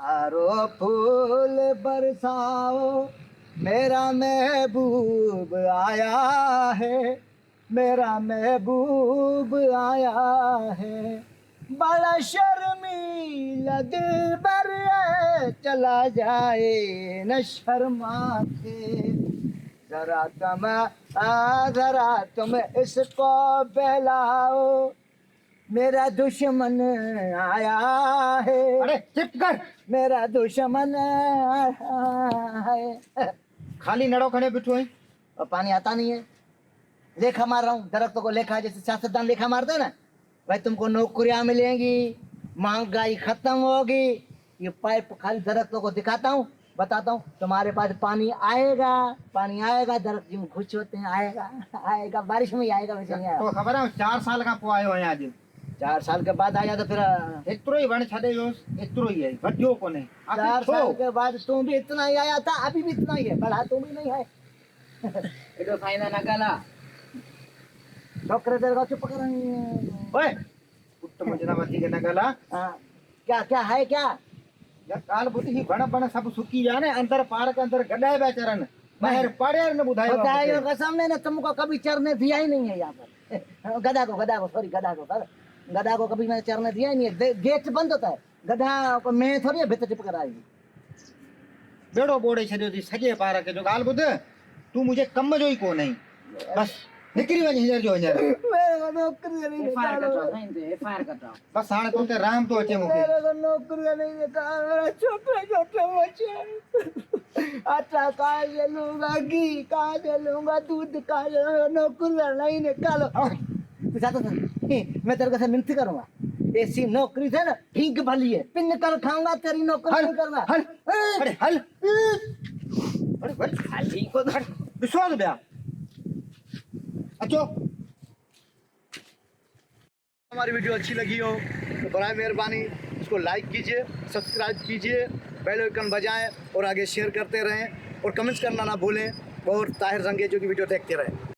चारों फूल बरसाओ, मेरा महबूब आया है, मेरा महबूब आया है। बड़ा शर्मीला दिलबर है, चला जाए न शर्मा के। जरा तुम इसको बहलाओ, मेरा दुश्मन आया है। अरे चुप कर। मेरा दुश्मन आया है। खाली नड़ो खड़े बिठो है और पानी आता नहीं है। लेखा मार रहा हूँ दरख्तों को, लेखा जैसे सियासतदान लेखा मारते हैं ना, भाई तुमको नौकरियां मिलेंगी, महंगाई खत्म होगी। ये पाइप खाली दरख्तों को दिखाता हूँ, बताता हूँ तुम्हारे पास पानी आएगा, पानी आएगा। दरख्त यूं खुश होते हैं, आएगा आएगा, बारिश में ही आएगा, वैसे नहीं तो आएगा। खबर है 4 साल का पोआयो है आज 4 साल के बाद आया तो फिर एतरो ही वण छदे जो एतरो ही है घटियो कोने 4 साल के बाद तुम भी इतना ही आया था, अभी भी इतना ही है, बढ़ा तुम भी नहीं है। itu faina nagala डॉक्टर तेरे को चुप कर। ओए पुट्ट मुजना मती के नगला क्या क्या है क्या? या काल बुद्धि ही बण बण सब सुकी जाने अंदर पार के अंदर गडाए बेचारन बाहर पड़े न बुधायो खुदाइयों का सामने ना तुमको कभी चरने दिया ही नहीं है यहाँ पर। गधा को सॉरी, गधा को कभी मैंने चरने दिया ही नहीं है। गेट बंद होता है, गधा को मैं थोड़ी है भीतर चिपक आएगी। बेड़ो बोड़े छदियो थी सजे पार के जो गाल बुध तू मुझे कम जो ही को नहीं बस निकरी वने हिजर जो हिजर मेरे को नौकरी नहीं fire निकालो, kata fain tu fire kata बस हाणे तो ते राम तो अचे मुके मेरे को नौकरी नहीं निकालो। मेरा छोटे छोटे बच्चे आटा कहाँ से लूंगा, घी कहाँ से लूंगा, दूध कहाँ से लूंगा, नौकरी नहीं निकालो। तू चाहता था मैं तेरे को से मिनती करूंगा, ऐसी नौकरी से ना ठीक भली है, पिन कर खाऊंगा, तेरी नौकरी नहीं करना। हल अरे हल अरे बड़ी खाली को धर विश्वास बया अच्छो। हमारी वीडियो अच्छी लगी हो तो बराए मेहरबानी इसको लाइक कीजिए, सब्सक्राइब कीजिए, बेल आइकन बजाएं और आगे शेयर करते रहें और कमेंट्स करना ना भूलें और ताहिर रंगेजो की वीडियो देखते रहें।